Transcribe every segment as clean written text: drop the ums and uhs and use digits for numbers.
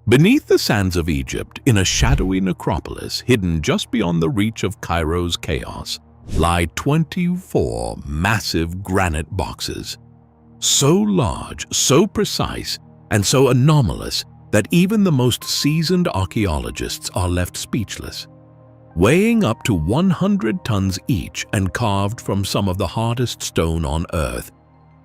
Beneath the sands of Egypt, in a shadowy necropolis hidden just beyond the reach of Cairo's chaos, lie 24 massive granite boxes. So large, so precise, and so anomalous that even the most seasoned archaeologists are left speechless. Weighing up to 100 tons each and carved from some of the hardest stone on Earth,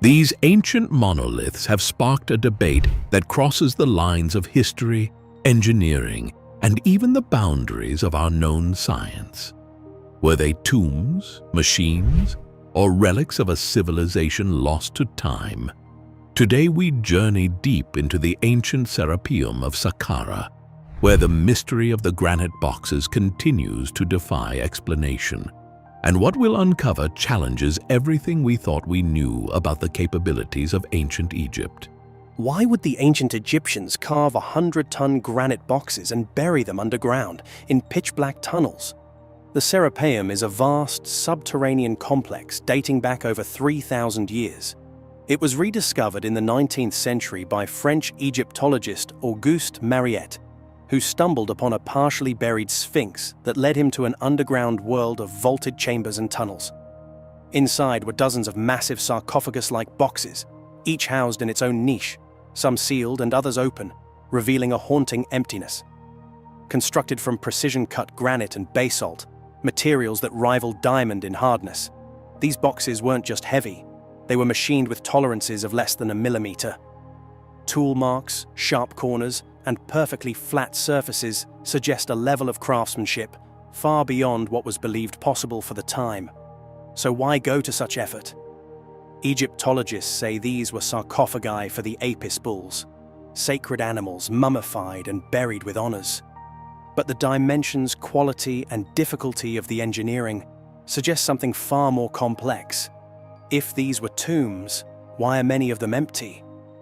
these ancient monoliths have sparked a debate that crosses the lines of history, engineering, and even the boundaries of our known science. Were they tombs, machines, or relics of a civilization lost to time? Today we journey deep into the ancient Serapeum of Saqqara, where the mystery of the granite boxes continues to defy explanation. And what we'll uncover challenges everything we thought we knew about the capabilities of ancient Egypt. Why would the ancient Egyptians carve 100-ton granite boxes and bury them underground in pitch-black tunnels? The Serapeum is a vast, subterranean complex dating back over 3,000 years. It was rediscovered in the 19th century by French Egyptologist Auguste Mariette, who stumbled upon a partially buried sphinx that led him to an underground world of vaulted chambers and tunnels. Inside were dozens of massive sarcophagus-like boxes, each housed in its own niche, some sealed and others open, revealing a haunting emptiness. Constructed from precision-cut granite and basalt, materials that rival diamond in hardness, these boxes weren't just heavy, they were machined with tolerances of less than a millimeter. Tool marks, sharp corners, and perfectly flat surfaces suggest a level of craftsmanship far beyond what was believed possible for the time. So why go to such effort? Egyptologists say these were sarcophagi for the Apis bulls, sacred animals mummified and buried with honors. But the dimensions, quality, and difficulty of the engineering suggest something far more complex. If these were tombs, why are many of them empty?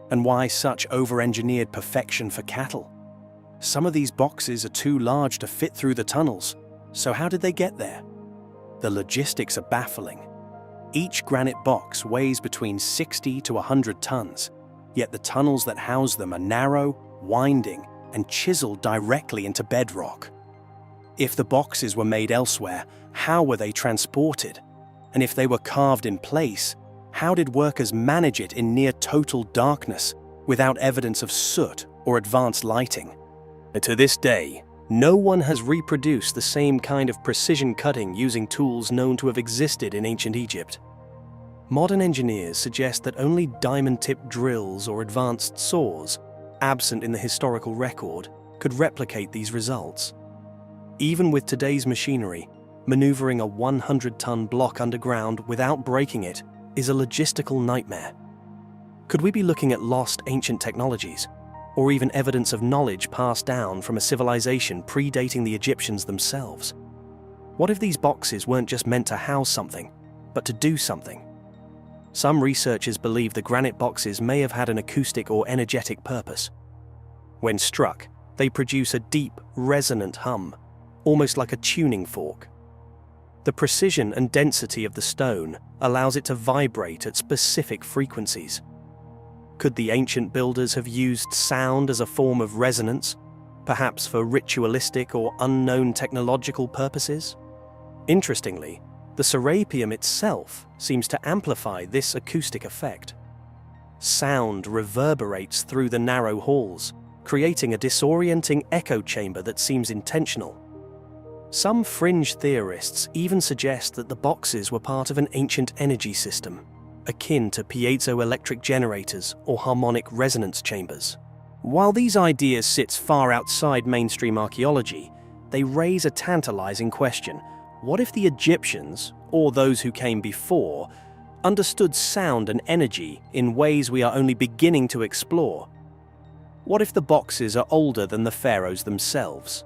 And why such over-engineered perfection for cattle? Some of these boxes are too large to fit through the tunnels, so how did they get there? The logistics are baffling. Each granite box weighs between 60 to 100 tons, yet the tunnels that house them are narrow, winding, and chiseled directly into bedrock. If the boxes were made elsewhere, how were they transported? And if they were carved in place, how did workers manage it in near total darkness, without evidence of soot or advanced lighting? To this day, no one has reproduced the same kind of precision cutting using tools known to have existed in ancient Egypt. Modern engineers suggest that only diamond-tipped drills or advanced saws, absent in the historical record, could replicate these results. Even with today's machinery, maneuvering a 100-ton block underground without breaking it is a logistical nightmare. Could we be looking at lost ancient technologies, or even evidence of knowledge passed down from a civilization predating the Egyptians themselves? What if these boxes weren't just meant to house something, but to do something? Some researchers believe the granite boxes may have had an acoustic or energetic purpose. When struck, they produce a deep, resonant hum, almost like a tuning fork. The precision and density of the stone allows it to vibrate at specific frequencies. Could the ancient builders have used sound as a form of resonance, perhaps for ritualistic or unknown technological purposes? Interestingly, the Serapeum itself seems to amplify this acoustic effect. Sound reverberates through the narrow halls, creating a disorienting echo chamber that seems intentional. Some fringe theorists even suggest that the boxes were part of an ancient energy system, akin to piezoelectric generators or harmonic resonance chambers. While these ideas sit far outside mainstream archaeology, they raise a tantalizing question. What if the Egyptians, or those who came before, understood sound and energy in ways we are only beginning to explore? What if the boxes are older than the pharaohs themselves?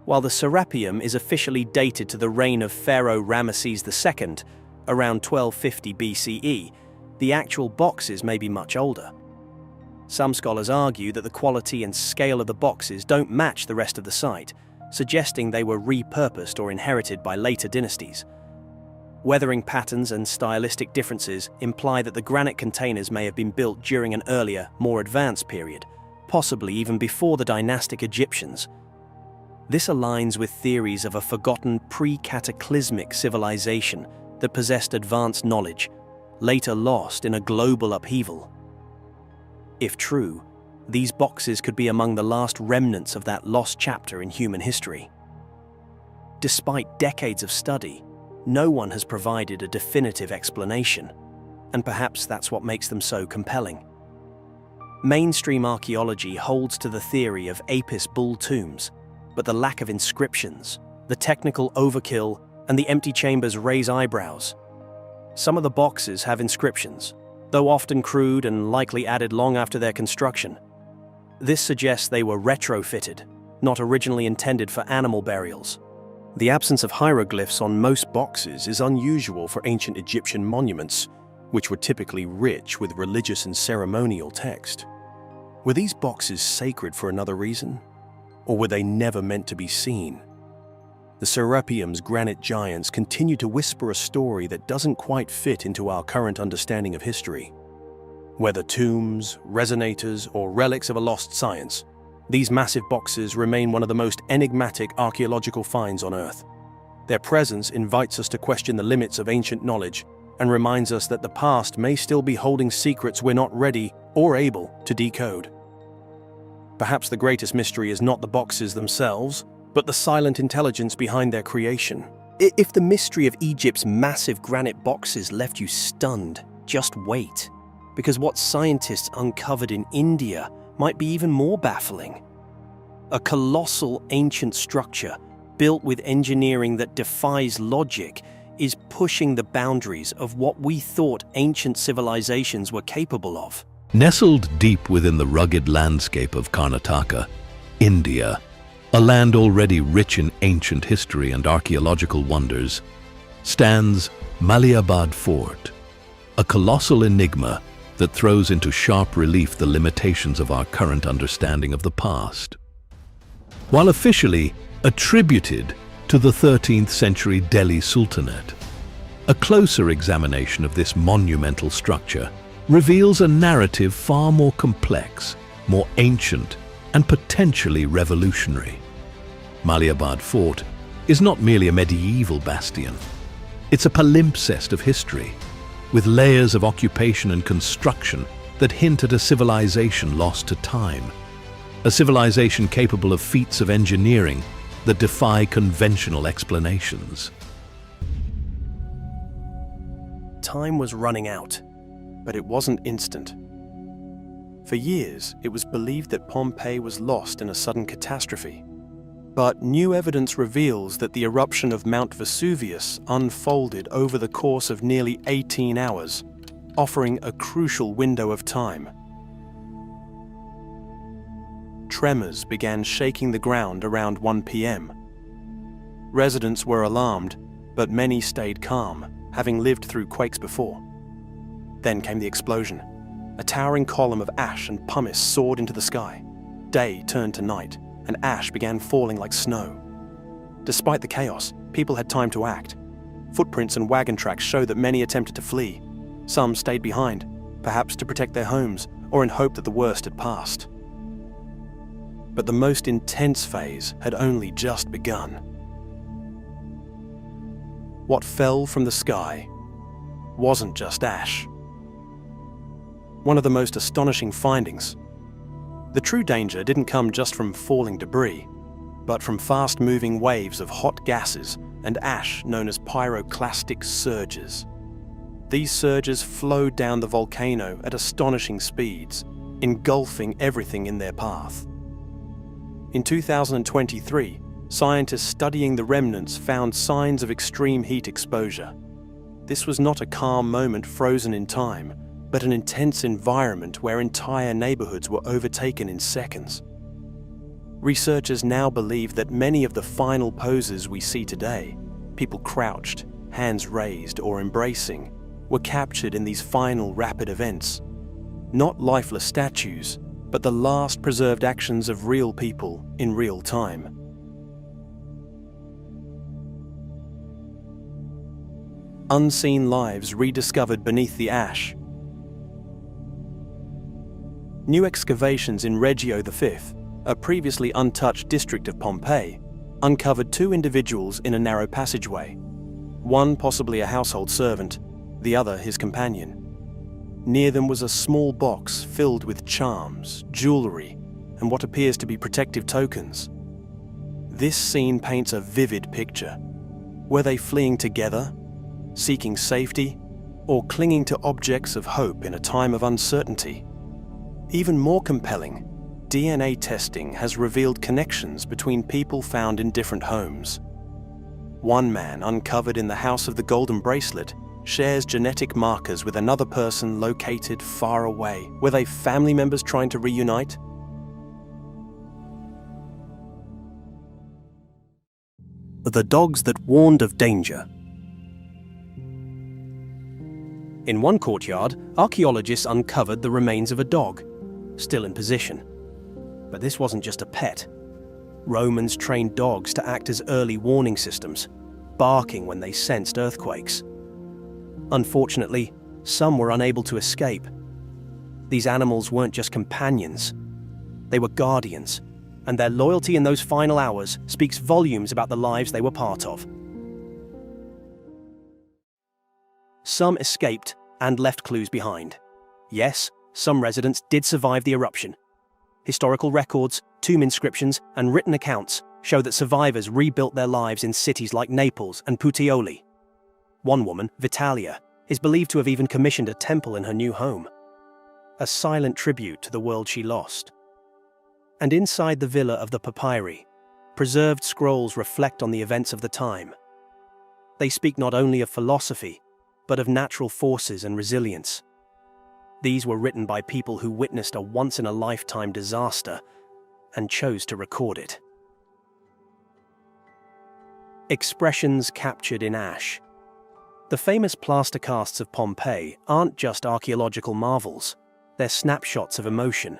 While the Serapeum is officially dated to the reign of Pharaoh Ramesses II, around 1250 BCE, the actual boxes may be much older. Some scholars argue that the quality and scale of the boxes don't match the rest of the site, suggesting they were repurposed or inherited by later dynasties. Weathering patterns and stylistic differences imply that the granite containers may have been built during an earlier, more advanced period, possibly even before the dynastic Egyptians. This aligns with theories of a forgotten pre-cataclysmic civilization that possessed advanced knowledge, later lost in a global upheaval. If true, these boxes could be among the last remnants of that lost chapter in human history. Despite decades of study, no one has provided a definitive explanation, and perhaps that's what makes them so compelling. Mainstream archaeology holds to the theory of Apis bull tombs, but the lack of inscriptions, the technical overkill, and the empty chambers raise eyebrows. Some of the boxes have inscriptions, though often crude and likely added long after their construction. This suggests they were retrofitted, not originally intended for animal burials. The absence of hieroglyphs on most boxes is unusual for ancient Egyptian monuments, which were typically rich with religious and ceremonial text. Were these boxes sacred for another reason? Or were they never meant to be seen? The Serapeum's granite giants continue to whisper a story that doesn't quite fit into our current understanding of history. Whether tombs, resonators, or relics of a lost science, these massive boxes remain one of the most enigmatic archaeological finds on Earth. Their presence invites us to question the limits of ancient knowledge and reminds us that the past may still be holding secrets we're not ready or able to decode. Perhaps the greatest mystery is not the boxes themselves, but the silent intelligence behind their creation. If the mystery of Egypt's massive granite boxes left you stunned, just wait, because what scientists uncovered in India might be even more baffling. A colossal ancient structure built with engineering that defies logic is pushing the boundaries of what we thought ancient civilizations were capable of. Nestled deep within the rugged landscape of Karnataka, India, a land already rich in ancient history and archaeological wonders, stands Malabad Fort, a colossal enigma that throws into sharp relief the limitations of our current understanding of the past. While officially attributed to the 13th century Delhi Sultanate, a closer examination of this monumental structure reveals a narrative far more complex, more ancient, and potentially revolutionary. Malabad Fort is not merely a medieval bastion. It's a palimpsest of history, with layers of occupation and construction that hint at a civilization lost to time. A civilization capable of feats of engineering that defy conventional explanations. Time was running out, but it wasn't instant. For years, it was believed that Pompeii was lost in a sudden catastrophe. But new evidence reveals that the eruption of Mount Vesuvius unfolded over the course of nearly 18 hours, offering a crucial window of time. Tremors began shaking the ground around 1 p.m. Residents were alarmed, but many stayed calm, having lived through quakes before. Then came the explosion. A towering column of ash and pumice soared into the sky. Day turned to night, and ash began falling like snow. Despite the chaos, people had time to act. Footprints and wagon tracks show that many attempted to flee. Some stayed behind, perhaps to protect their homes or in hope that the worst had passed. But the most intense phase had only just begun. What fell from the sky wasn't just ash. One of the most astonishing findings. The true danger didn't come just from falling debris, but from fast-moving waves of hot gases and ash known as pyroclastic surges. These surges flowed down the volcano at astonishing speeds, engulfing everything in their path. In 2023, scientists studying the remnants found signs of extreme heat exposure. This was not a calm moment frozen in time, but an intense environment where entire neighborhoods were overtaken in seconds. Researchers now believe that many of the final poses we see today, people crouched, hands raised or embracing, were captured in these final rapid events. Not lifeless statues, but the last preserved actions of real people in real time. Unseen lives rediscovered beneath the ash. New excavations in Reggio V, a previously untouched district of Pompeii, uncovered two individuals in a narrow passageway. One possibly a household servant, the other his companion. Near them was a small box filled with charms, jewelry, and what appears to be protective tokens. This scene paints a vivid picture. Were they fleeing together, seeking safety, or clinging to objects of hope in a time of uncertainty? Even more compelling, DNA testing has revealed connections between people found in different homes. One man uncovered in the House of the Golden Bracelet shares genetic markers with another person located far away. Were they family members trying to reunite? The dogs that warned of danger. In one courtyard, archaeologists uncovered the remains of a dog, still in position. But this wasn't just a pet. Romans trained dogs to act as early warning systems, barking when they sensed earthquakes. Unfortunately, some were unable to escape. These animals weren't just companions, they were guardians, and their loyalty in those final hours speaks volumes about the lives they were part of. Some escaped and left clues behind. Yes, some residents did survive the eruption. Historical records, tomb inscriptions, and written accounts show that survivors rebuilt their lives in cities like Naples and Puteoli. One woman, Vitalia, is believed to have even commissioned a temple in her new home, a silent tribute to the world she lost. And inside the villa of the papyri, preserved scrolls reflect on the events of the time. They speak not only of philosophy, but of natural forces and resilience. These were written by people who witnessed a once-in-a-lifetime disaster and chose to record it. Expressions captured in ash. The famous plaster casts of Pompeii aren't just archaeological marvels, they're snapshots of emotion.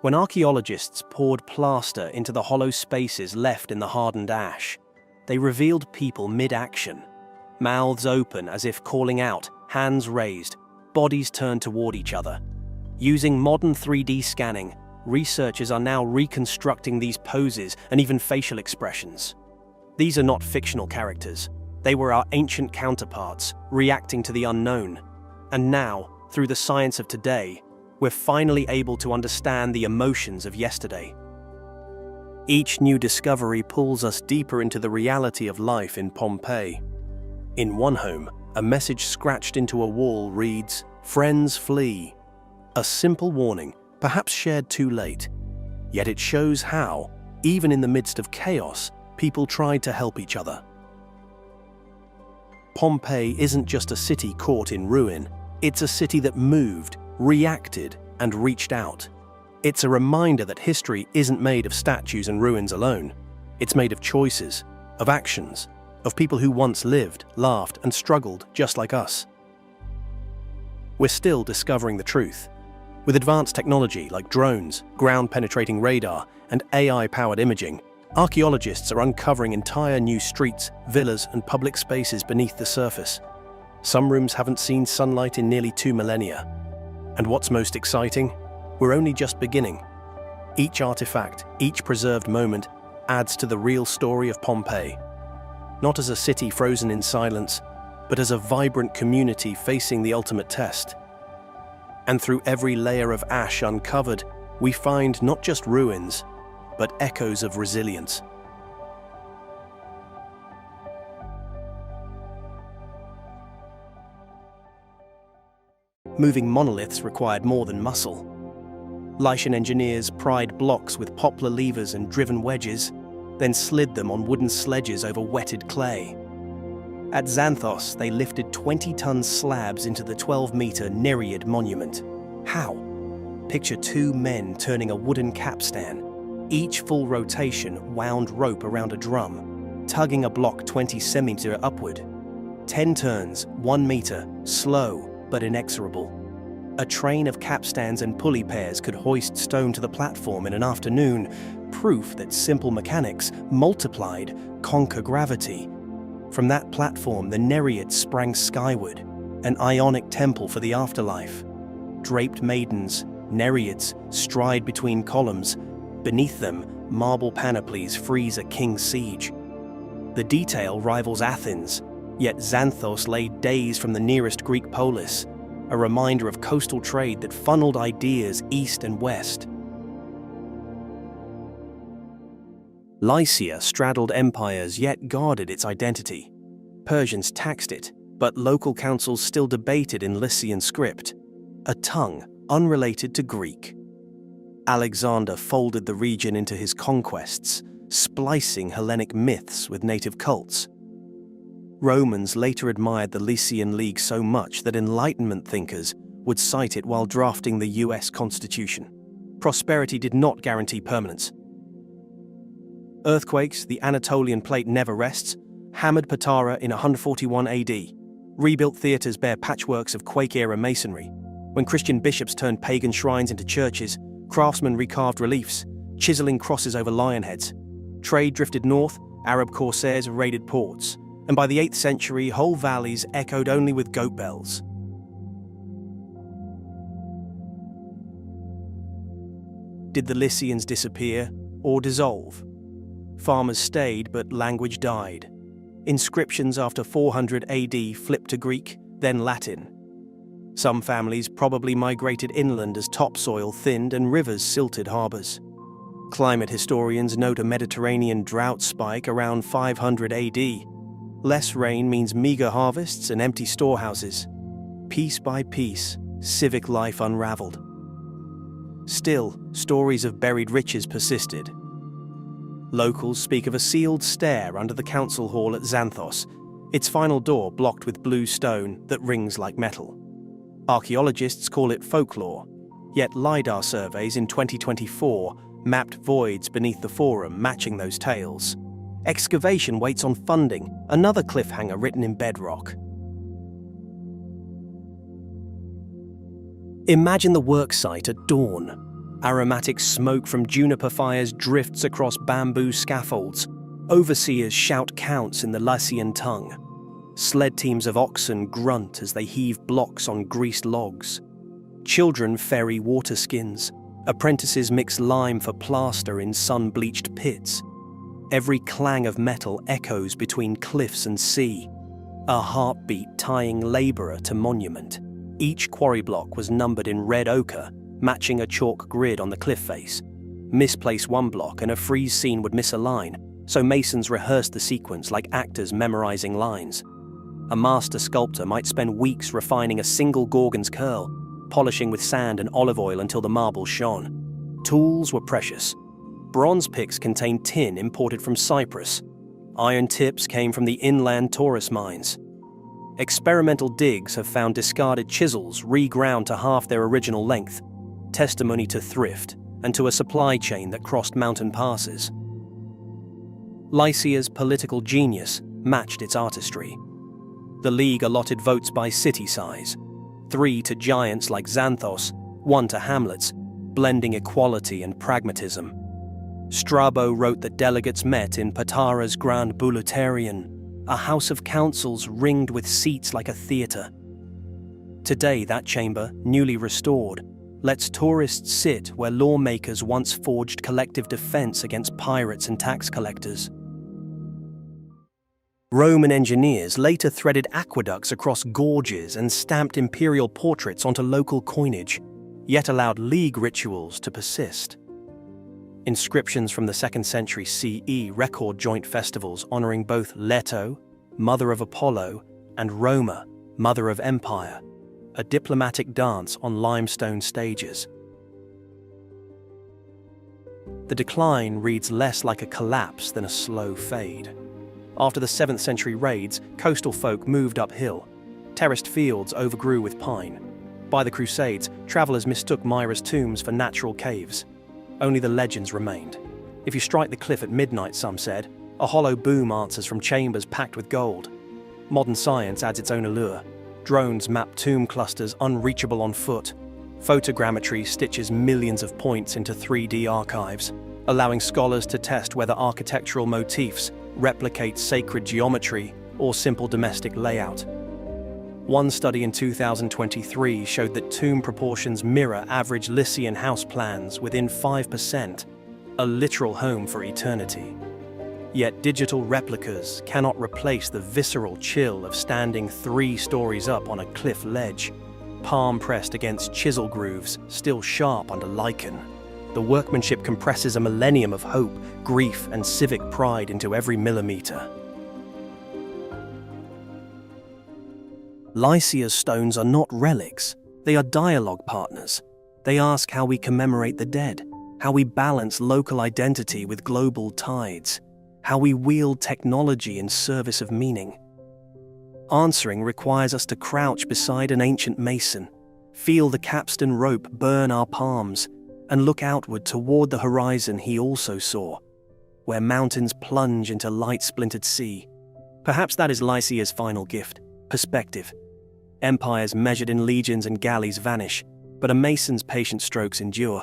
When archaeologists poured plaster into the hollow spaces left in the hardened ash, they revealed people mid-action, mouths open as if calling out, hands raised, bodies turned toward each other. Using modern 3D scanning, researchers are now reconstructing these poses and even facial expressions. These are not fictional characters. They were our ancient counterparts, reacting to the unknown. And now, through the science of today, we're finally able to understand the emotions of yesterday. Each new discovery pulls us deeper into the reality of life in Pompeii. In one home, a message scratched into a wall reads, "Friends flee." A simple warning, perhaps shared too late. Yet it shows how, even in the midst of chaos, people tried to help each other. Pompeii isn't just a city caught in ruin. It's a city that moved, reacted, and reached out. It's a reminder that history isn't made of statues and ruins alone. It's made of choices, of actions, of people who once lived, laughed, and struggled just like us. We're still discovering the truth. With advanced technology like drones, ground-penetrating radar, and AI-powered imaging, archaeologists are uncovering entire new streets, villas, and public spaces beneath the surface. Some rooms haven't seen sunlight in nearly 2 millennia. And what's most exciting? We're only just beginning. Each artifact, each preserved moment, adds to the real story of Pompeii. Not as a city frozen in silence, but as a vibrant community facing the ultimate test. And through every layer of ash uncovered, we find not just ruins, but echoes of resilience. Moving monoliths required more than muscle. Lycian engineers pried blocks with poplar levers and driven wedges, then slid them on wooden sledges over wetted clay. At Xanthos, they lifted 20-ton slabs into the 12-meter Nereid monument. How? Picture two men turning a wooden capstan. Each full rotation wound rope around a drum, tugging a block 20 centimeters upward. 10 turns, 1 meter, slow but inexorable. A train of capstans and pulley pairs could hoist stone to the platform in an afternoon, proof that simple mechanics, multiplied, conquer gravity. From that platform, the Nereid sprang skyward, an ionic temple for the afterlife. Draped maidens, Nereids stride between columns. Beneath them, marble panoplies freeze a king's siege. The detail rivals Athens, yet Xanthos lay days from the nearest Greek polis, a reminder of coastal trade that funneled ideas east and west. Lycia straddled empires yet guarded its identity. Persians taxed it, but local councils still debated in Lycian script, a tongue unrelated to Greek. Alexander folded the region into his conquests, splicing Hellenic myths with native cults. Romans later admired the Lycian League so much that Enlightenment thinkers would cite it while drafting the US Constitution. Prosperity did not guarantee permanence. Earthquakes, the Anatolian plate never rests, hammered Patara in 141 AD. Rebuilt theatres bear patchworks of quake-era masonry. When Christian bishops turned pagan shrines into churches, craftsmen recarved reliefs, chiseling crosses over lion heads. Trade drifted north, Arab corsairs raided ports, and by the 8th century, whole valleys echoed only with goat bells. Did the Lycians disappear or dissolve? Farmers stayed, but language died. Inscriptions after 400 AD flipped to Greek, then Latin. Some families probably migrated inland as topsoil thinned and rivers silted harbours. Climate historians note a Mediterranean drought spike around 500 AD. Less rain means meagre harvests and empty storehouses. Piece by piece, civic life unravelled. Still, stories of buried riches persisted. Locals speak of a sealed stair under the council hall at Xanthos, its final door blocked with blue stone that rings like metal. Archaeologists call it folklore, yet LiDAR surveys in 2024 mapped voids beneath the forum matching those tales. Excavation waits on funding, another cliffhanger written in bedrock. Imagine the worksite at dawn. Aromatic smoke from juniper fires drifts across bamboo scaffolds. Overseers shout counts in the Lycian tongue. Sled teams of oxen grunt as they heave blocks on greased logs. Children ferry water skins. Apprentices mix lime for plaster in sun-bleached pits. Every clang of metal echoes between cliffs and sea, a heartbeat tying labourer to monument. Each quarry block was numbered in red ochre, matching a chalk grid on the cliff face. Misplace one block and a frieze scene would miss a line, so masons rehearsed the sequence like actors memorizing lines. A master sculptor might spend weeks refining a single Gorgon's curl, polishing with sand and olive oil until the marble shone. Tools were precious. Bronze picks contained tin imported from Cyprus. Iron tips came from the inland Taurus mines. Experimental digs have found discarded chisels reground to half their original length, testimony to thrift and to a supply chain that crossed mountain passes. Lycia's political genius matched its artistry. The League allotted votes by city size, 3 to giants like Xanthos, 1 to hamlets, blending equality and pragmatism. Strabo wrote that delegates met in Patara's Grand Bouleuterion, a house of councils ringed with seats like a theatre. Today, that chamber, newly restored, lets tourists sit where lawmakers once forged collective defense against pirates and tax collectors. Roman engineers later threaded aqueducts across gorges and stamped imperial portraits onto local coinage, yet allowed League rituals to persist. Inscriptions from the 2nd century CE record joint festivals honoring both Leto, mother of Apollo, and Roma, mother of empire, a diplomatic dance on limestone stages. The decline reads less like a collapse than a slow fade. After the 7th century raids, coastal folk moved uphill. Terraced fields overgrew with pine. By the Crusades, travelers mistook Myra's tombs for natural caves. Only the legends remained. If you strike the cliff at midnight, some said, a hollow boom answers from chambers packed with gold. Modern science adds its own allure. Drones map tomb clusters unreachable on foot. Photogrammetry stitches millions of points into 3D archives, allowing scholars to test whether architectural motifs replicate sacred geometry or simple domestic layout. One study in 2023 showed that tomb proportions mirror average Lycian house plans within 5%, a literal home for eternity. Yet digital replicas cannot replace the visceral chill of standing 3 stories up on a cliff ledge, palm pressed against chisel grooves still sharp under lichen. The workmanship compresses a millennium of hope, grief, and civic pride into every millimeter. Lycia's stones are not relics, they are dialogue partners. They ask how we commemorate the dead, how we balance local identity with global tides, how we wield technology in service of meaning. Answering requires us to crouch beside an ancient mason, feel the capstan rope burn our palms, and look outward toward the horizon he also saw, where mountains plunge into light-splintered sea. Perhaps that is Lycia's final gift, perspective. Empires measured in legions and galleys vanish, but a mason's patient strokes endure.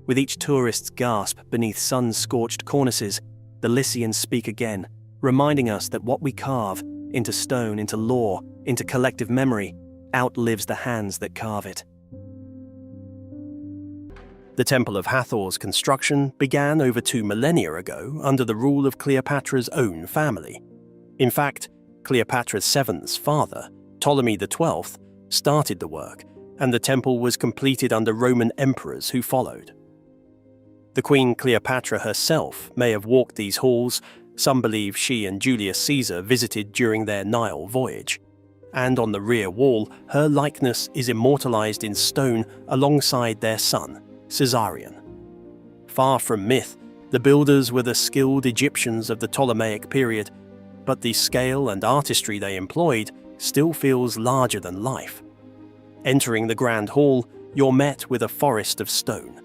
With each tourist's gasp beneath sun-scorched cornices, the Lycians speak again, reminding us that what we carve, into stone, into lore, into collective memory, outlives the hands that carve it. The Temple of Hathor's construction began over 2 millennia ago under the rule of Cleopatra's own family. In fact, Cleopatra VII's father, Ptolemy XII, started the work, and the temple was completed under Roman emperors who followed. The Queen Cleopatra herself may have walked these halls. Some believe she and Julius Caesar visited during their Nile voyage. And on the rear wall, her likeness is immortalized in stone alongside their son, Caesarion. Far from myth, the builders were the skilled Egyptians of the Ptolemaic period, but the scale and artistry they employed still feels larger than life. Entering the Grand Hall, you're met with a forest of stone.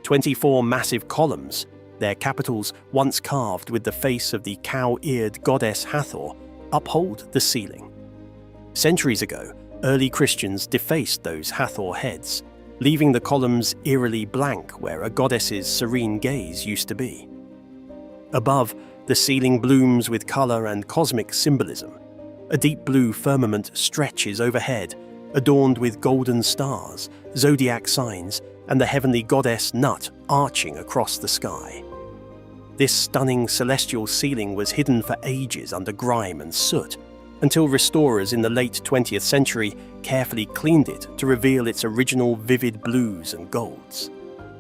24 massive columns, their capitals once carved with the face of the cow-eared goddess Hathor, uphold the ceiling. Centuries ago, early Christians defaced those Hathor heads, leaving the columns eerily blank where a goddess's serene gaze used to be. Above, the ceiling blooms with color and cosmic symbolism. A deep blue firmament stretches overhead, adorned with golden stars, zodiac signs, and the heavenly goddess Nut arching across the sky. This stunning celestial ceiling was hidden for ages under grime and soot, until restorers in the late 20th century carefully cleaned it to reveal its original vivid blues and golds.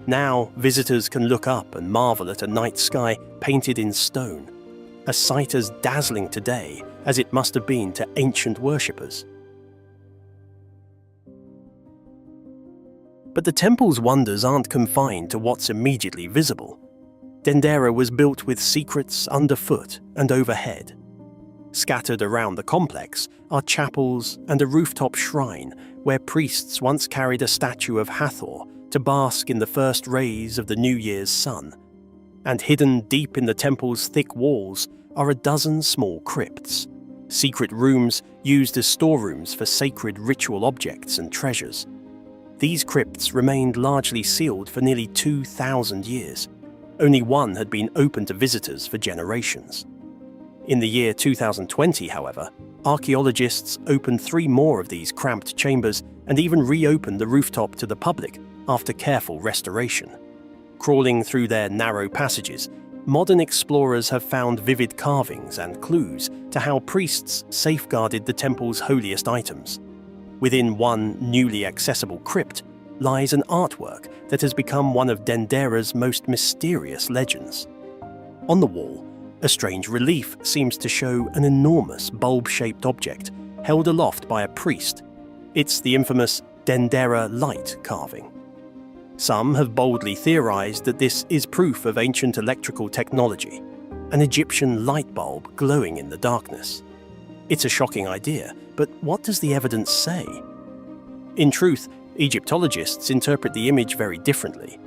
Now, visitors can look up and marvel at a night sky painted in stone, a sight as dazzling today as it must have been to ancient worshippers. But the temple's wonders aren't confined to what's immediately visible. Dendera was built with secrets underfoot and overhead. Scattered around the complex are chapels and a rooftop shrine where priests once carried a statue of Hathor to bask in the first rays of the New Year's sun. And hidden deep in the temple's thick walls are a dozen small crypts, secret rooms used as storerooms for sacred ritual objects and treasures. These crypts remained largely sealed for nearly 2,000 years. Only one had been open to visitors for generations. In the year 2020, however, archaeologists opened 3 more of these cramped chambers and even reopened the rooftop to the public after careful restoration. Crawling through their narrow passages, modern explorers have found vivid carvings and clues to how priests safeguarded the temple's holiest items. Within one newly accessible crypt lies an artwork that has become one of Dendera's most mysterious legends. On the wall, a strange relief seems to show an enormous bulb-shaped object held aloft by a priest. It's the infamous Dendera light carving. Some have boldly theorized that this is proof of ancient electrical technology, an Egyptian light bulb glowing in the darkness. It's a shocking idea, but what does the evidence say? In truth, Egyptologists interpret the image very differently.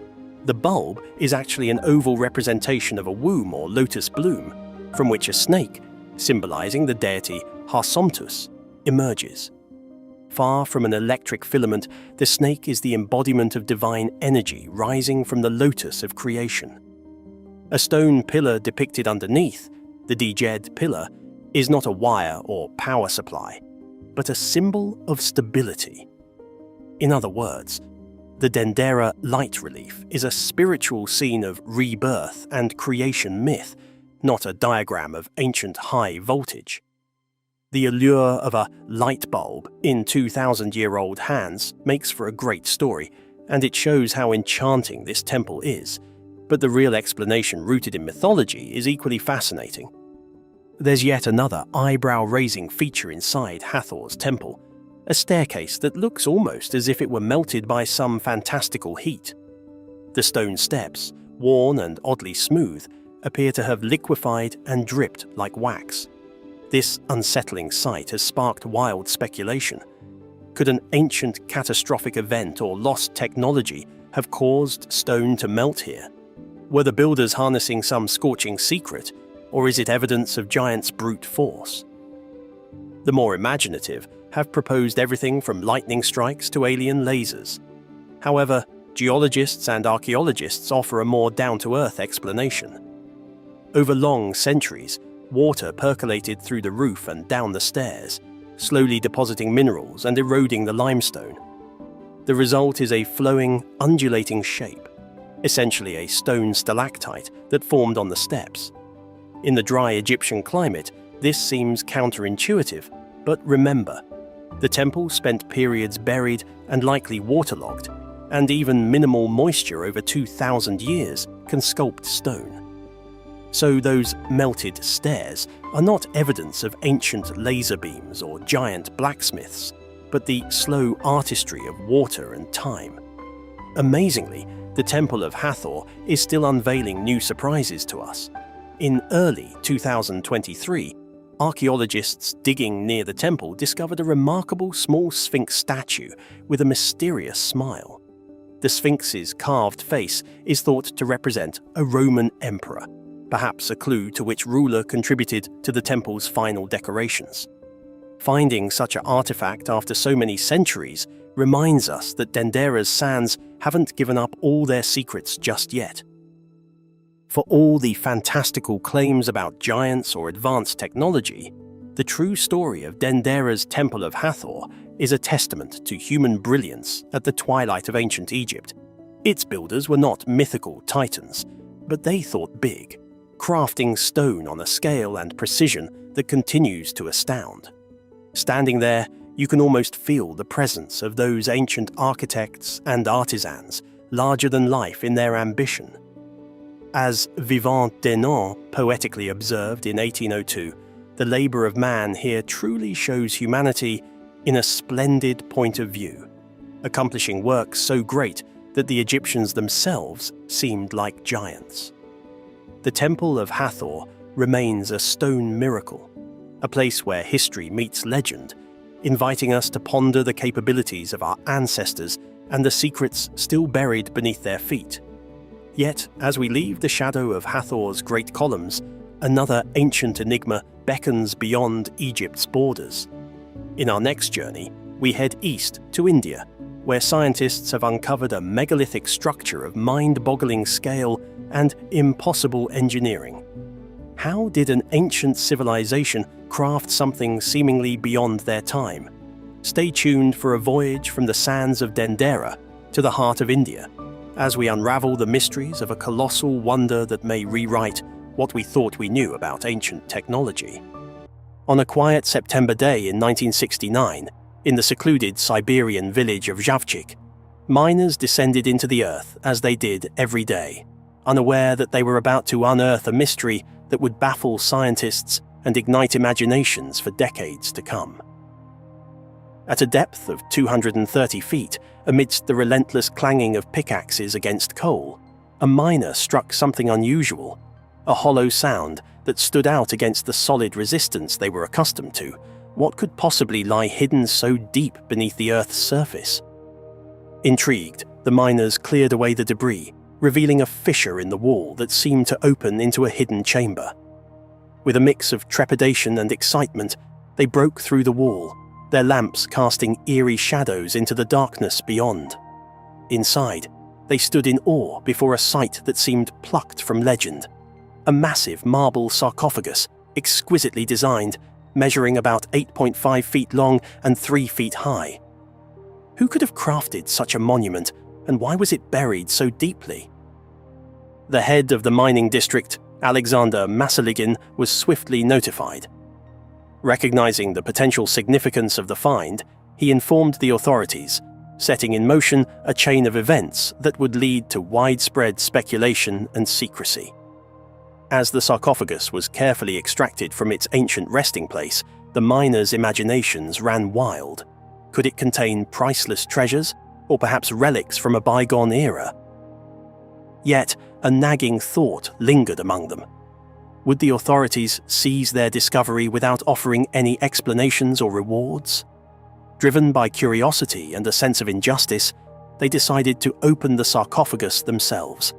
The bulb is actually an oval representation of a womb or lotus bloom, from which a snake, symbolizing the deity Harsomptus, emerges. Far from an electric filament, the snake is the embodiment of divine energy rising from the lotus of creation. A stone pillar depicted underneath, the Djed pillar, is not a wire or power supply. but a symbol of stability. In other words, the Dendera light relief is a spiritual scene of rebirth and creation myth, not a diagram of ancient high voltage. The allure of a light bulb in 2,000-year-old hands makes for a great story, and it shows how enchanting this temple is, but the real explanation rooted in mythology is equally fascinating. There's yet another eyebrow-raising feature inside Hathor's temple, a staircase that looks almost as if it were melted by some fantastical heat. The stone steps, worn and oddly smooth, appear to have liquefied and dripped like wax. This unsettling sight has sparked wild speculation. Could an ancient catastrophic event or lost technology have caused stone to melt here? Were the builders harnessing some scorching secret, or is it evidence of giants' brute force? The more imaginative have proposed everything from lightning strikes to alien lasers. However, geologists and archaeologists offer a more down-to-earth explanation. Over long centuries, water percolated through the roof and down the stairs, slowly depositing minerals and eroding the limestone. The result is a flowing, undulating shape, essentially a stone stalactite that formed on the steps. In the dry Egyptian climate, this seems counterintuitive, but remember, the temple spent periods buried and likely waterlogged, and even minimal moisture over 2,000 years can sculpt stone. So those melted stairs are not evidence of ancient laser beams or giant blacksmiths, but the slow artistry of water and time. Amazingly, the Temple of Hathor is still unveiling new surprises to us. In early 2023, archaeologists digging near the temple discovered a remarkable small sphinx statue with a mysterious smile. The sphinx's carved face is thought to represent a Roman emperor, perhaps a clue to which ruler contributed to the temple's final decorations. Finding such an artifact after so many centuries reminds us that Dendera's sands haven't given up all their secrets just yet. For all the fantastical claims about giants or advanced technology, the true story of Dendera's Temple of Hathor is a testament to human brilliance at the twilight of ancient Egypt. Its builders were not mythical titans, but they thought big, crafting stone on a scale and precision that continues to astound. Standing there, you can almost feel the presence of those ancient architects and artisans, larger than life in their ambition. As Vivant Denon poetically observed in 1802, the labour of man here truly shows humanity in a splendid point of view, accomplishing works so great that the Egyptians themselves seemed like giants. The Temple of Hathor remains a stone miracle, a place where history meets legend, inviting us to ponder the capabilities of our ancestors and the secrets still buried beneath their feet. Yet, as we leave the shadow of Hathor's great columns, another ancient enigma beckons beyond Egypt's borders. In our next journey, we head east to India, where scientists have uncovered a megalithic structure of mind-boggling scale and impossible engineering. How did an ancient civilization craft something seemingly beyond their time? Stay tuned for a voyage from the sands of Dendera to the heart of India, as we unravel the mysteries of a colossal wonder that may rewrite what we thought we knew about ancient technology. On a quiet September day in 1969, in the secluded Siberian village of Zhavchik, miners descended into the earth as they did every day, unaware that they were about to unearth a mystery that would baffle scientists and ignite imaginations for decades to come. At a depth of 230 feet, amidst the relentless clanging of pickaxes against coal, a miner struck something unusual, a hollow sound that stood out against the solid resistance they were accustomed to. What could possibly lie hidden so deep beneath the Earth's surface? Intrigued, the miners cleared away the debris, revealing a fissure in the wall that seemed to open into a hidden chamber. With a mix of trepidation and excitement, they broke through the wall, their lamps casting eerie shadows into the darkness beyond. Inside, they stood in awe before a sight that seemed plucked from legend. A massive marble sarcophagus, exquisitely designed, measuring about 8.5 feet long and 3 feet high. Who could have crafted such a monument, and why was it buried so deeply? The head of the mining district, Alexander Masiligin, was swiftly notified. Recognizing the potential significance of the find, he informed the authorities, setting in motion a chain of events that would lead to widespread speculation and secrecy. As the sarcophagus was carefully extracted from its ancient resting place, the miners' imaginations ran wild. Could it contain priceless treasures, or perhaps relics from a bygone era? Yet, a nagging thought lingered among them. Would the authorities seize their discovery without offering any explanations or rewards? Driven by curiosity and a sense of injustice, they decided to open the sarcophagus themselves.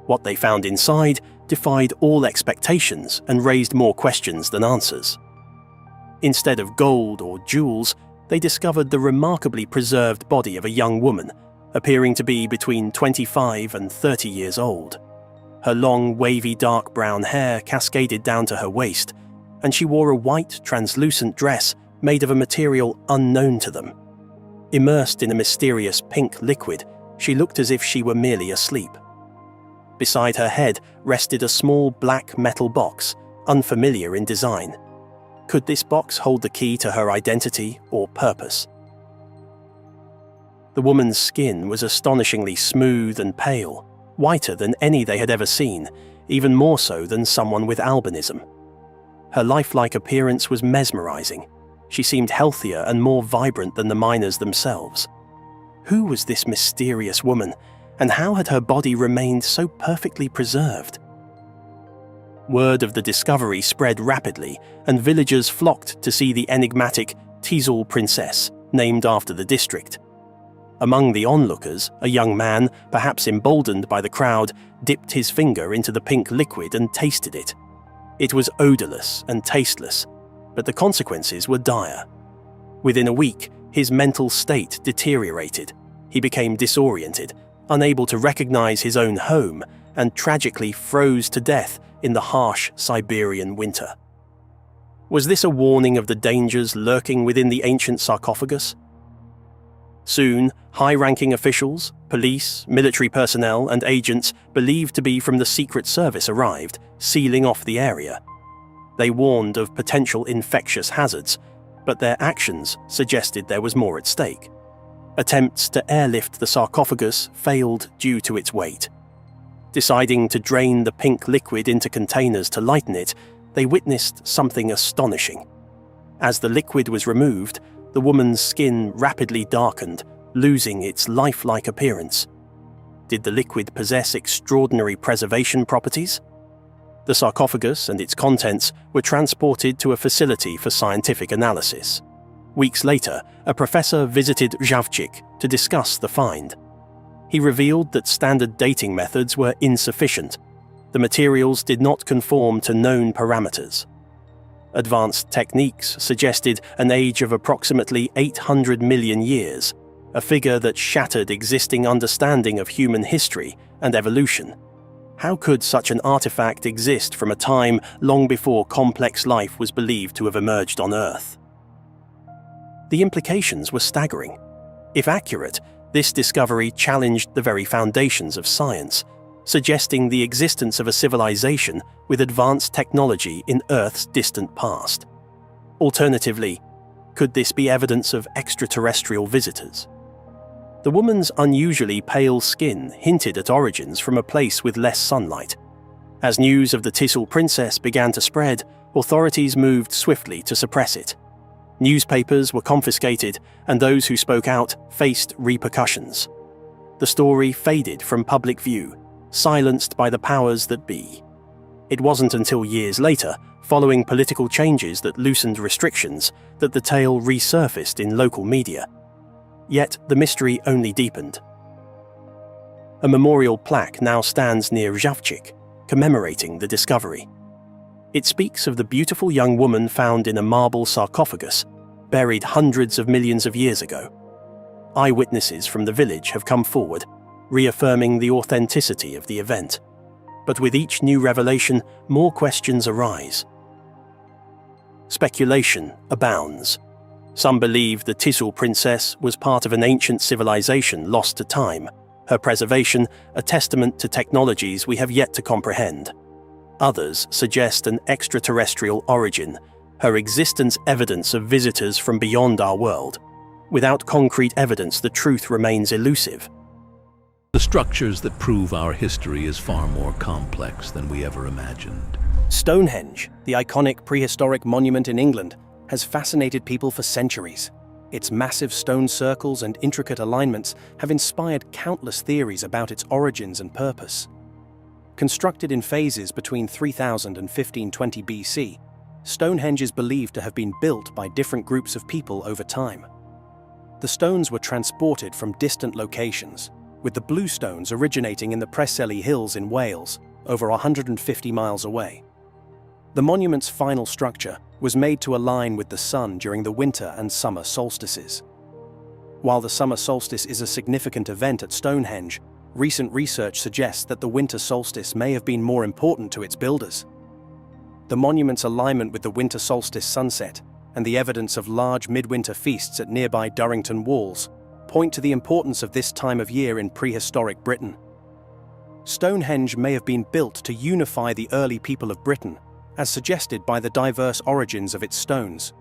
What they found inside defied all expectations and raised more questions than answers. Instead of gold or jewels, they discovered the remarkably preserved body of a young woman, appearing to be between 25 and 30 years old. Her long, wavy dark brown hair cascaded down to her waist, and she wore a white, translucent dress made of a material unknown to them. Immersed in a mysterious pink liquid, she looked as if she were merely asleep. Beside her head rested a small black metal box, unfamiliar in design. Could this box hold the key to her identity or purpose? The woman's skin was astonishingly smooth and pale, whiter than any they had ever seen, even more so than someone with albinism. Her lifelike appearance was mesmerizing. She seemed healthier and more vibrant than the miners themselves. Who was this mysterious woman, and how had her body remained so perfectly preserved? Word of the discovery spread rapidly, and villagers flocked to see the enigmatic Tisul Princess, named after the district. Among the onlookers, a young man, perhaps emboldened by the crowd, dipped his finger into the pink liquid and tasted it. It was odorless and tasteless, but the consequences were dire. Within a week, his mental state deteriorated. He became disoriented, unable to recognize his own home, and tragically froze to death in the harsh Siberian winter. Was this a warning of the dangers lurking within the ancient sarcophagus? Soon, high-ranking officials, police, military personnel, and agents believed to be from the Secret Service arrived, sealing off the area. They warned of potential infectious hazards, but their actions suggested there was more at stake. Attempts to airlift the sarcophagus failed due to its weight. Deciding to drain the pink liquid into containers to lighten it, they witnessed something astonishing. As the liquid was removed, the woman's skin rapidly darkened, losing its lifelike appearance. Did the liquid possess extraordinary preservation properties? The sarcophagus and its contents were transported to a facility for scientific analysis. Weeks later, a professor visited Javchik to discuss the find. He revealed that standard dating methods were insufficient. The materials did not conform to known parameters. Advanced techniques suggested an age of approximately 800 million years, a figure that shattered existing understanding of human history and evolution. How could such an artifact exist from a time long before complex life was believed to have emerged on Earth? The implications were staggering. If accurate, this discovery challenged the very foundations of science, suggesting the existence of a civilization with advanced technology in Earth's distant past. Alternatively, could this be evidence of extraterrestrial visitors? The woman's unusually pale skin hinted at origins from a place with less sunlight. As news of the Tisul Princess began to spread, authorities moved swiftly to suppress it. Newspapers were confiscated, and those who spoke out faced repercussions. The story faded from public view, silenced by the powers that be. It wasn't until years later, following political changes that loosened restrictions, that the tale resurfaced in local media. Yet the mystery only deepened. A memorial plaque now stands near Javchik, commemorating the discovery. It speaks of the beautiful young woman found in a marble sarcophagus, buried hundreds of millions of years ago. Eyewitnesses from the village have come forward, reaffirming the authenticity of the event. But with each new revelation, more questions arise. Speculation abounds. Some believe the Tisul Princess was part of an ancient civilization lost to time, her preservation a testament to technologies we have yet to comprehend. Others suggest an extraterrestrial origin, her existence evidence of visitors from beyond our world. Without concrete evidence, the truth remains elusive. The structures that prove our history is far more complex than we ever imagined. Stonehenge, the iconic prehistoric monument in England, has fascinated people for centuries. Its massive stone circles and intricate alignments have inspired countless theories about its origins and purpose. Constructed in phases between 3000 and 1520 BC, Stonehenge is believed to have been built by different groups of people over time. The stones were transported from distant locations, with the blue stones originating in the Preseli Hills in Wales, over 150 miles away. The monument's final structure was made to align with the sun during the winter and summer solstices. While the summer solstice is a significant event at Stonehenge, recent research suggests that the winter solstice may have been more important to its builders. The monument's alignment with the winter solstice sunset and the evidence of large midwinter feasts at nearby Durrington Walls point to the importance of this time of year in prehistoric Britain. Stonehenge may have been built to unify the early people of Britain, as suggested by the diverse origins of its stones.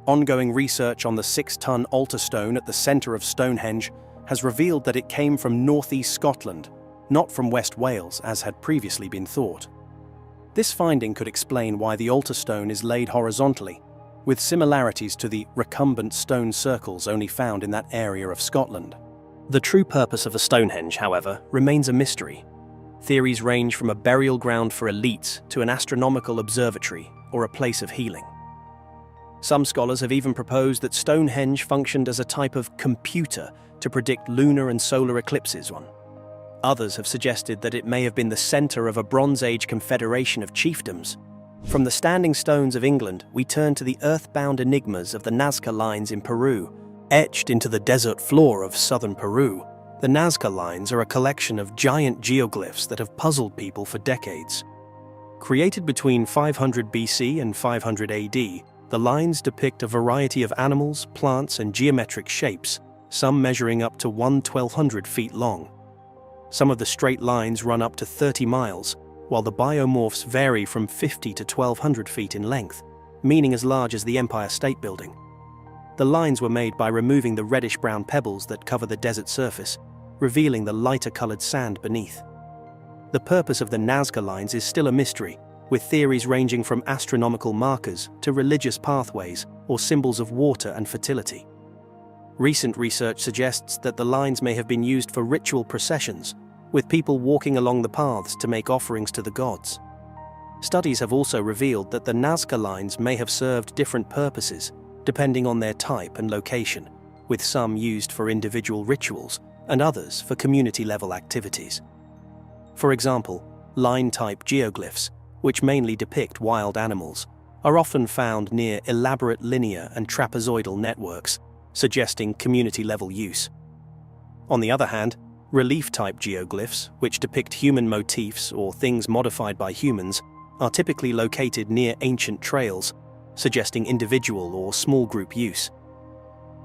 Ongoing research on the 6-ton altar stone at the centre of Stonehenge has revealed that it came from northeast Scotland, not from West Wales as had previously been thought. This finding could explain why the altar stone is laid horizontally, with similarities to the recumbent stone circles only found in that area of Scotland. The true purpose of a Stonehenge, however, remains a mystery. Theories range from a burial ground for elites to an astronomical observatory or a place of healing. Some scholars have even proposed that Stonehenge functioned as a type of computer to predict lunar and solar eclipses. Others have suggested that it may have been the centre of a Bronze Age confederation of chiefdoms. From the standing stones of England, we turn to the earthbound enigmas of the Nazca lines in Peru. Etched into the desert floor of southern Peru, the Nazca lines are a collection of giant geoglyphs that have puzzled people for decades. Created between 500 BC and 500 AD, the lines depict a variety of animals, plants, and geometric shapes, some measuring up to 1,200 feet long. Some of the straight lines run up to 30 miles, while the biomorphs vary from 50 to 1,200 feet in length, meaning as large as the Empire State Building. The lines were made by removing the reddish-brown pebbles that cover the desert surface, revealing the lighter-colored sand beneath. The purpose of the Nazca lines is still a mystery, with theories ranging from astronomical markers to religious pathways or symbols of water and fertility. Recent research suggests that the lines may have been used for ritual processions, with people walking along the paths to make offerings to the gods. Studies have also revealed that the Nazca lines may have served different purposes, depending on their type and location, with some used for individual rituals and others for community-level activities. For example, line-type geoglyphs, which mainly depict wild animals, are often found near elaborate linear and trapezoidal networks, suggesting community-level use. On the other hand, relief-type geoglyphs, which depict human motifs or things modified by humans, are typically located near ancient trails, suggesting individual or small group use.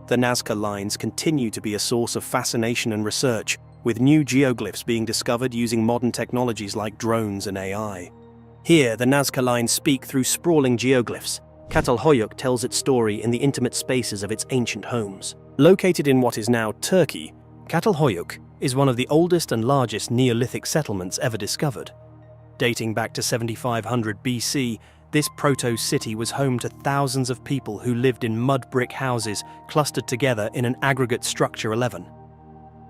The Nazca lines continue to be a source of fascination and research, with new geoglyphs being discovered using modern technologies like drones and AI. Here, the Nazca lines speak through sprawling geoglyphs. Catalhoyuk tells its story in the intimate spaces of its ancient homes. Located in what is now Turkey, Catalhoyuk is one of the oldest and largest Neolithic settlements ever discovered. Dating back to 7500 BC, this proto-city was home to thousands of people who lived in mud brick houses clustered together in an aggregate structure 11.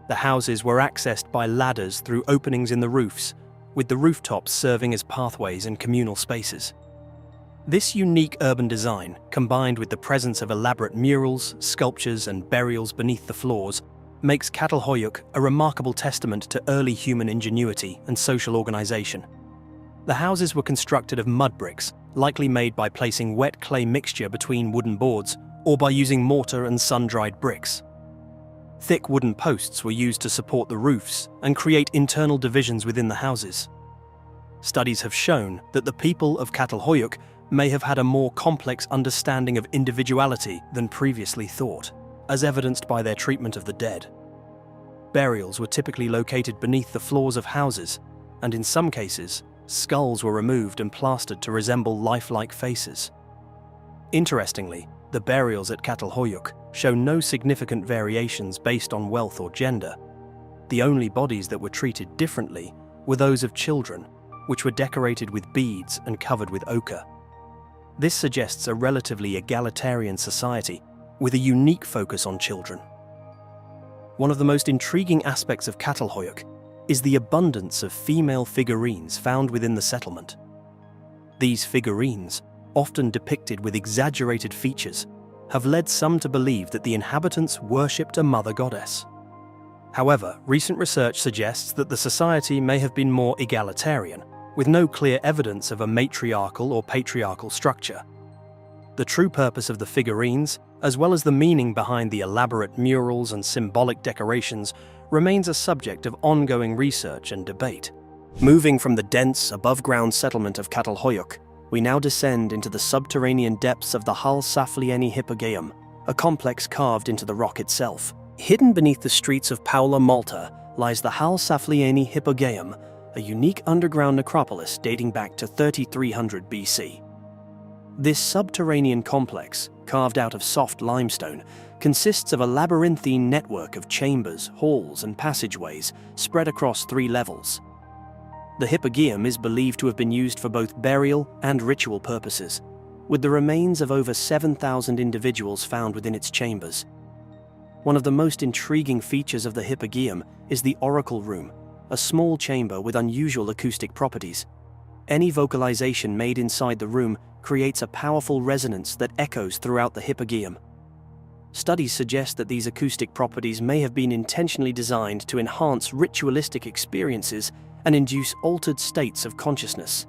The houses were accessed by ladders through openings in the roofs, with the rooftops serving as pathways and communal spaces. This unique urban design, combined with the presence of elaborate murals, sculptures, and burials beneath the floors, makes Catalhoyuk a remarkable testament to early human ingenuity and social organization. The houses were constructed of mud bricks, likely made by placing wet clay mixture between wooden boards or by using mortar and sun-dried bricks. Thick wooden posts were used to support the roofs and create internal divisions within the houses. Studies have shown that the people of Catalhoyuk may have had a more complex understanding of individuality than previously thought, as evidenced by their treatment of the dead. Burials were typically located beneath the floors of houses, and in some cases, skulls were removed and plastered to resemble lifelike faces. Interestingly, the burials at Catalhoyuk show no significant variations based on wealth or gender. The only bodies that were treated differently were those of children, which were decorated with beads and covered with ochre. This suggests a relatively egalitarian society with a unique focus on children. One of the most intriguing aspects of Catalhoyuk is the abundance of female figurines found within the settlement. These figurines, often depicted with exaggerated features, have led some to believe that the inhabitants worshipped a mother goddess. However, recent research suggests that the society may have been more egalitarian, with no clear evidence of a matriarchal or patriarchal structure. The true purpose of the figurines, as well as the meaning behind the elaborate murals and symbolic decorations, remains a subject of ongoing research and debate. Moving from the dense, above-ground settlement of Catalhoyuk, we now descend into the subterranean depths of the Hal Saflieni Hypogeum, a complex carved into the rock itself. Hidden beneath the streets of Paula, Malta, lies the Hal Saflieni Hypogeum, a unique underground necropolis dating back to 3300 BC. This subterranean complex, carved out of soft limestone, consists of a labyrinthine network of chambers, halls, and passageways spread across 3 levels. The Hypogeum is believed to have been used for both burial and ritual purposes, with the remains of over 7,000 individuals found within its chambers. One of the most intriguing features of the Hypogeum is the Oracle Room, a small chamber with unusual acoustic properties. Any vocalization made inside the room creates a powerful resonance that echoes throughout the Hypogeum. Studies suggest that these acoustic properties may have been intentionally designed to enhance ritualistic experiences and induce altered states of consciousness.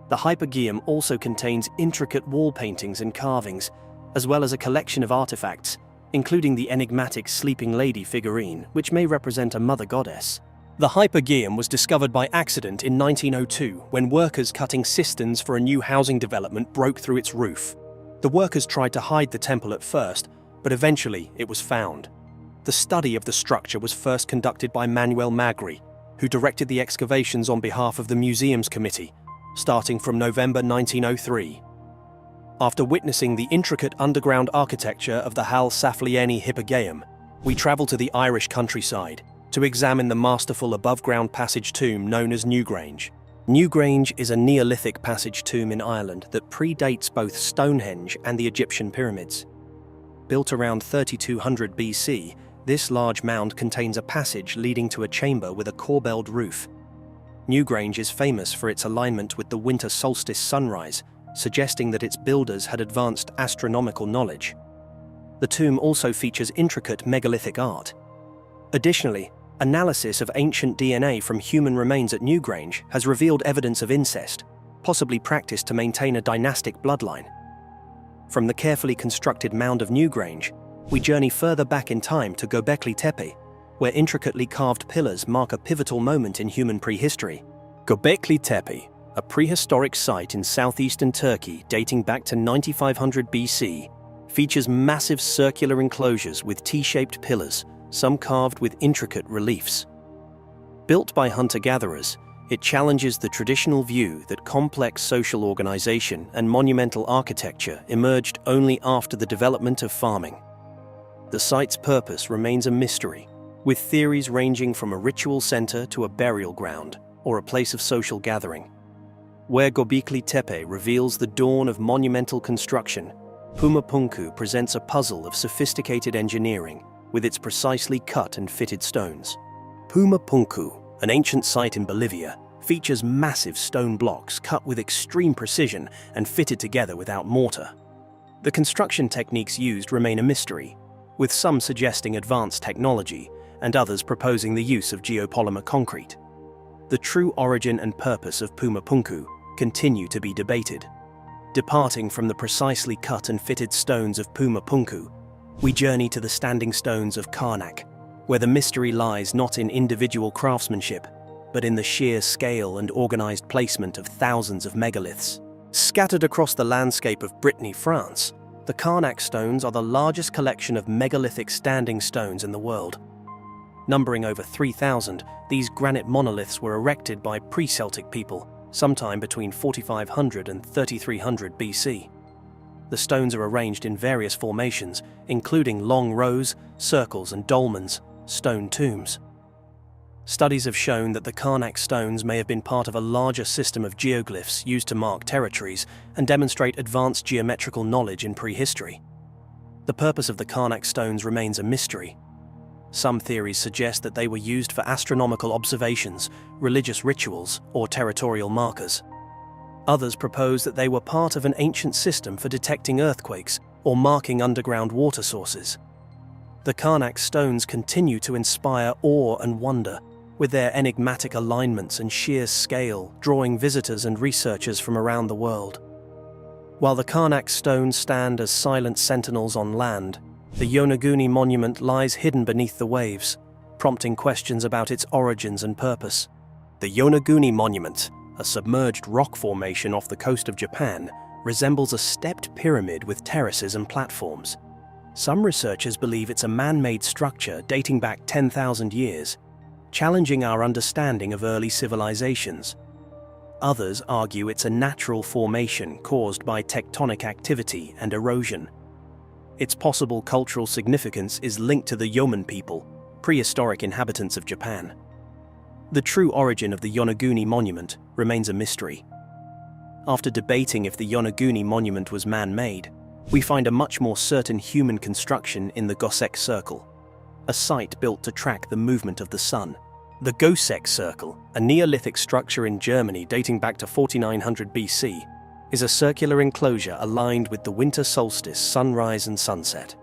The Hypogeum also contains intricate wall paintings and carvings, as well as a collection of artifacts, including the enigmatic Sleeping Lady figurine, which may represent a mother goddess. The Hypogeum was discovered by accident in 1902 when workers cutting cisterns for a new housing development broke through its roof. The workers tried to hide the temple at first, but eventually it was found. The study of the structure was first conducted by Manuel Magri, who directed the excavations on behalf of the Museums Committee, starting from November 1903. After witnessing the intricate underground architecture of the Hal Saflieni Hypogeum, we travel to the Irish countryside to examine the masterful above-ground passage tomb known as Newgrange. Newgrange is a Neolithic passage tomb in Ireland that predates both Stonehenge and the Egyptian pyramids. Built around 3200 BC, this large mound contains a passage leading to a chamber with a corbelled roof. Newgrange is famous for its alignment with the winter solstice sunrise, suggesting that its builders had advanced astronomical knowledge. The tomb also features intricate megalithic art. Additionally, analysis of ancient DNA from human remains at Newgrange has revealed evidence of incest, possibly practiced to maintain a dynastic bloodline. From the carefully constructed mound of Newgrange, we journey further back in time to Göbekli Tepe, where intricately carved pillars mark a pivotal moment in human prehistory. Göbekli Tepe, a prehistoric site in southeastern Turkey dating back to 9500 BC, features massive circular enclosures with T-shaped pillars, some carved with intricate reliefs. Built by hunter-gatherers, it challenges the traditional view that complex social organization and monumental architecture emerged only after the development of farming. The site's purpose remains a mystery, with theories ranging from a ritual center to a burial ground or a place of social gathering. Where Göbekli Tepe reveals the dawn of monumental construction, Puma Punku presents a puzzle of sophisticated engineering with its precisely cut and fitted stones. Puma Punku, an ancient site in Bolivia, features massive stone blocks cut with extreme precision and fitted together without mortar. The construction techniques used remain a mystery, with some suggesting advanced technology and others proposing the use of geopolymer concrete. The true origin and purpose of Puma Punku continue to be debated. Departing from the precisely cut and fitted stones of Puma Punku, we journey to the standing stones of Karnak, where the mystery lies not in individual craftsmanship, but in the sheer scale and organized placement of thousands of megaliths. Scattered across the landscape of Brittany, France, the Karnak stones are the largest collection of megalithic standing stones in the world. Numbering over 3,000, these granite monoliths were erected by pre-Celtic people, sometime between 4500 and 3300 BC. The stones are arranged in various formations, including long rows, circles, and dolmens, stone tombs. Studies have shown that the Karnak stones may have been part of a larger system of geoglyphs used to mark territories and demonstrate advanced geometrical knowledge in prehistory. The purpose of the Karnak stones remains a mystery. Some theories suggest that they were used for astronomical observations, religious rituals, or territorial markers. Others propose that they were part of an ancient system for detecting earthquakes or marking underground water sources. The Karnak stones continue to inspire awe and wonder, with their enigmatic alignments and sheer scale drawing visitors and researchers from around the world. While the Karnak stones stand as silent sentinels on land, the Yonaguni monument lies hidden beneath the waves, prompting questions about its origins and purpose. The Yonaguni monument, a submerged rock formation off the coast of Japan, resembles a stepped pyramid with terraces and platforms. Some researchers believe it's a man-made structure dating back 10,000 years, challenging our understanding of early civilizations. Others argue it's a natural formation caused by tectonic activity and erosion. Its possible cultural significance is linked to the Yoman people, prehistoric inhabitants of Japan. The true origin of the Yonaguni monument remains a mystery. After debating if the Yonaguni monument was man-made, we find a much more certain human construction in the Gosek Circle, a site built to track the movement of the sun. The Gosek Circle, a Neolithic structure in Germany dating back to 4900 BC, is a circular enclosure aligned with the winter solstice sunrise and sunset.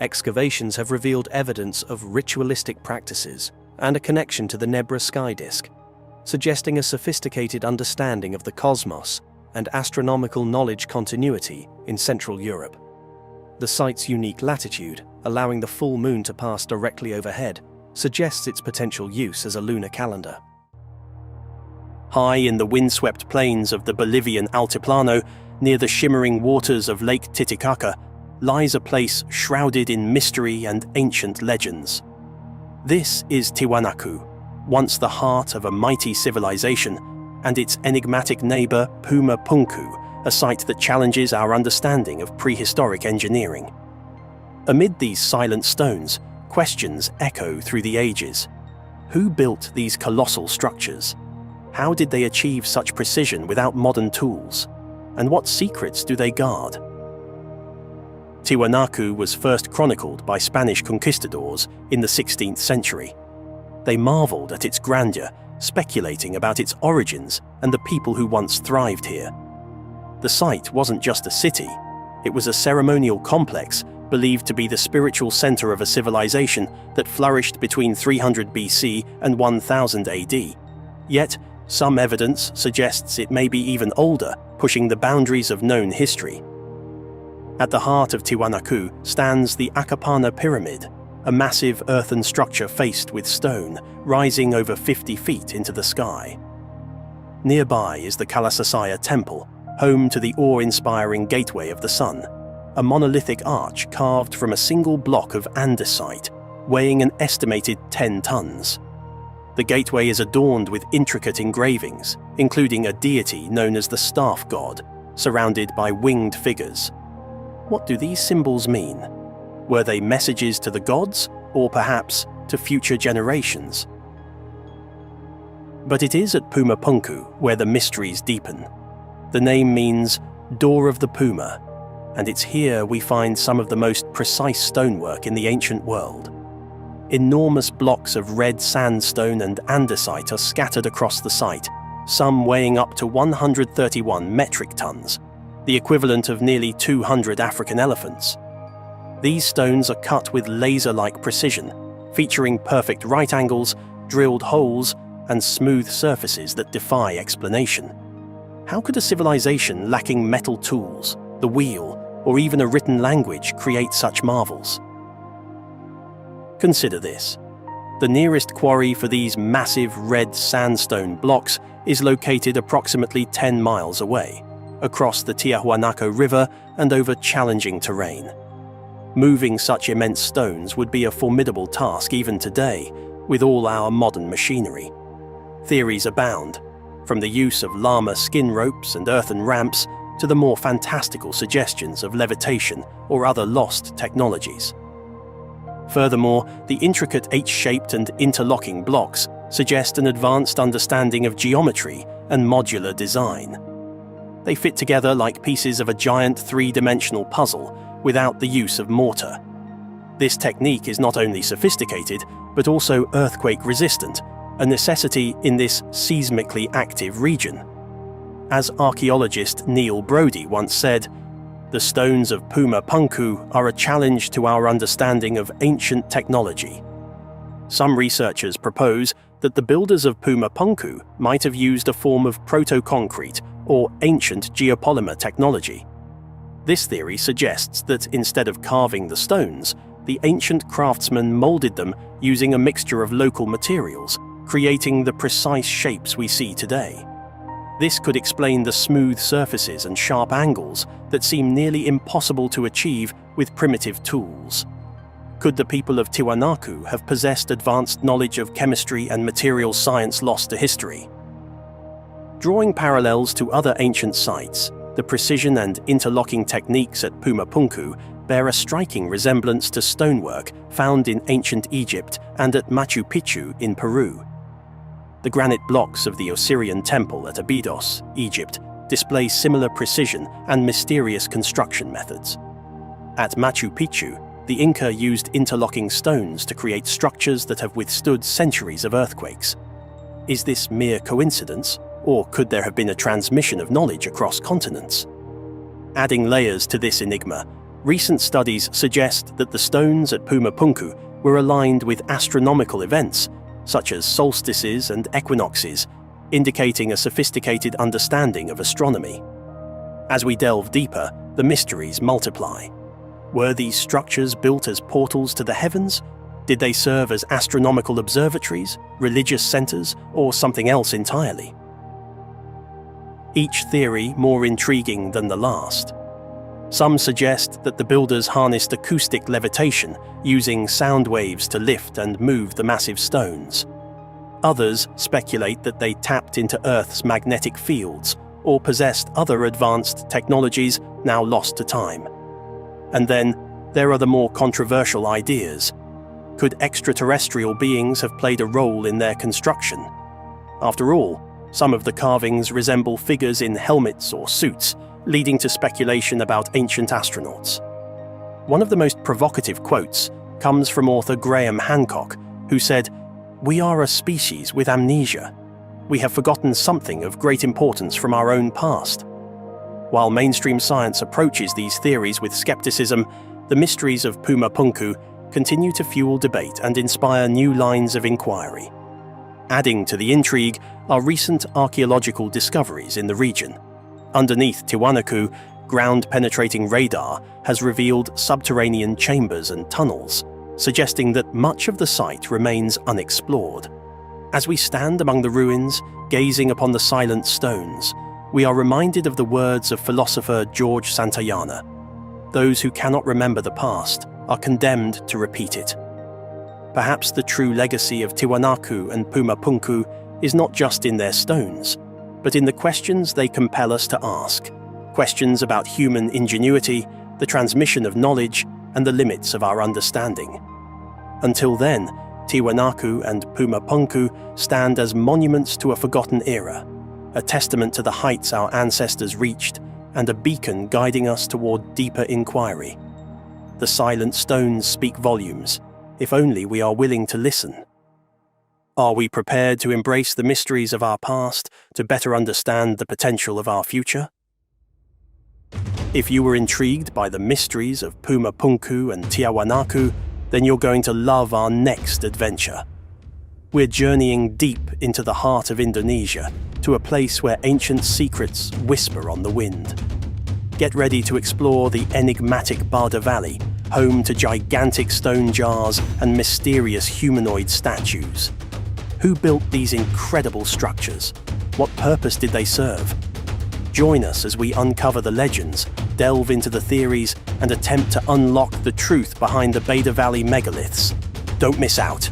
Excavations have revealed evidence of ritualistic practices and a connection to the Nebra sky disk, suggesting a sophisticated understanding of the cosmos and astronomical knowledge continuity in Central Europe. The site's unique latitude, allowing the full moon to pass directly overhead, suggests its potential use as a lunar calendar. High in the windswept plains of the Bolivian Altiplano, near the shimmering waters of Lake Titicaca, lies a place shrouded in mystery and ancient legends. This is Tiwanaku, once the heart of a mighty civilization, and its enigmatic neighbor Puma Punku, a site that challenges our understanding of prehistoric engineering. Amid these silent stones, questions echo through the ages. Who built these colossal structures? How did they achieve such precision without modern tools? And what secrets do they guard? Tiwanaku was first chronicled by Spanish conquistadors in the 16th century. They marveled at its grandeur, speculating about its origins and the people who once thrived here. The site wasn't just a city, it was a ceremonial complex believed to be the spiritual center of a civilization that flourished between 300 BC and 1000 AD. Yet, some evidence suggests it may be even older, pushing the boundaries of known history. At the heart of Tiwanaku stands the Akapana Pyramid, a massive earthen structure faced with stone, rising over 50 feet into the sky. Nearby is the Kalasasaya Temple, home to the awe-inspiring Gateway of the Sun, a monolithic arch carved from a single block of andesite, weighing an estimated 10 tons. The gateway is adorned with intricate engravings, including a deity known as the Staff God, surrounded by winged figures. What do these symbols mean? Were they messages to the gods, or perhaps to future generations? But it is at Puma Punku where the mysteries deepen. The name means Door of the Puma, and it's here we find some of the most precise stonework in the ancient world. Enormous blocks of red sandstone and andesite are scattered across the site, some weighing up to 131 metric tons, the equivalent of nearly 200 African elephants. These stones are cut with laser-like precision, featuring perfect right angles, drilled holes, and smooth surfaces that defy explanation. How could a civilization lacking metal tools, the wheel, or even a written language create such marvels? Consider this. The nearest quarry for these massive red sandstone blocks is located approximately 10 miles away. across the Tiwanaku River and over challenging terrain. Moving such immense stones would be a formidable task even today, with all our modern machinery. Theories abound, from the use of llama skin ropes and earthen ramps to the more fantastical suggestions of levitation or other lost technologies. Furthermore, the intricate H-shaped and interlocking blocks suggest an advanced understanding of geometry and modular design. They fit together like pieces of a giant three-dimensional puzzle without the use of mortar. This technique is not only sophisticated, but also earthquake-resistant, a necessity in this seismically active region. As archaeologist Neil Brodie once said, "The stones of Puma Punku are a challenge to our understanding of ancient technology." Some researchers propose that the builders of Puma Punku might have used a form of proto-concrete or ancient geopolymer technology. This theory suggests that instead of carving the stones, the ancient craftsmen molded them using a mixture of local materials, creating the precise shapes we see today. This could explain the smooth surfaces and sharp angles that seem nearly impossible to achieve with primitive tools. Could the people of Tiwanaku have possessed advanced knowledge of chemistry and material science lost to history? Drawing parallels to other ancient sites, the precision and interlocking techniques at Puma Punku bear a striking resemblance to stonework found in ancient Egypt and at Machu Picchu in Peru. The granite blocks of the Osirian temple at Abydos, Egypt, display similar precision and mysterious construction methods. At Machu Picchu, the Inca used interlocking stones to create structures that have withstood centuries of earthquakes. Is this mere coincidence, or could there have been a transmission of knowledge across continents? Adding layers to this enigma, recent studies suggest that the stones at Puma Punku were aligned with astronomical events, such as solstices and equinoxes, indicating a sophisticated understanding of astronomy. As we delve deeper, the mysteries multiply. Were these structures built as portals to the heavens? Did they serve as astronomical observatories, religious centers, or something else entirely? Each theory more intriguing than the last. Some suggest that the builders harnessed acoustic levitation, using sound waves to lift and move the massive stones. Others speculate that they tapped into Earth's magnetic fields or possessed other advanced technologies now lost to time. And then there are the more controversial ideas. Could extraterrestrial beings have played a role in their construction? After all, some of the carvings resemble figures in helmets or suits, leading to speculation about ancient astronauts. One of the most provocative quotes comes from author Graham Hancock, who said, "We are a species with amnesia. We have forgotten something of great importance from our own past." While mainstream science approaches these theories with skepticism, the mysteries of Puma Punku continue to fuel debate and inspire new lines of inquiry. Adding to the intrigue are recent archaeological discoveries in the region. Underneath Tiwanaku, ground-penetrating radar has revealed subterranean chambers and tunnels, suggesting that much of the site remains unexplored. As we stand among the ruins, gazing upon the silent stones, we are reminded of the words of philosopher George Santayana. Those who cannot remember the past are condemned to repeat it. Perhaps the true legacy of Tiwanaku and Puma Punku is not just in their stones, but in the questions they compel us to ask. Questions about human ingenuity, the transmission of knowledge, and the limits of our understanding. Until then, Tiwanaku and Puma Punku stand as monuments to a forgotten era, a testament to the heights our ancestors reached, and a beacon guiding us toward deeper inquiry. The silent stones speak volumes, if only we are willing to listen. Are we prepared to embrace the mysteries of our past to better understand the potential of our future? If you were intrigued by the mysteries of Puma Punku and Tiwanaku, then you're going to love our next adventure. We're journeying deep into the heart of Indonesia, to a place where ancient secrets whisper on the wind. Get ready to explore the enigmatic Bada Valley, home to gigantic stone jars and mysterious humanoid statues. Who built these incredible structures? What purpose did they serve? Join us as we uncover the legends, delve into the theories, and attempt to unlock the truth behind the Beta Valley megaliths. Don't miss out.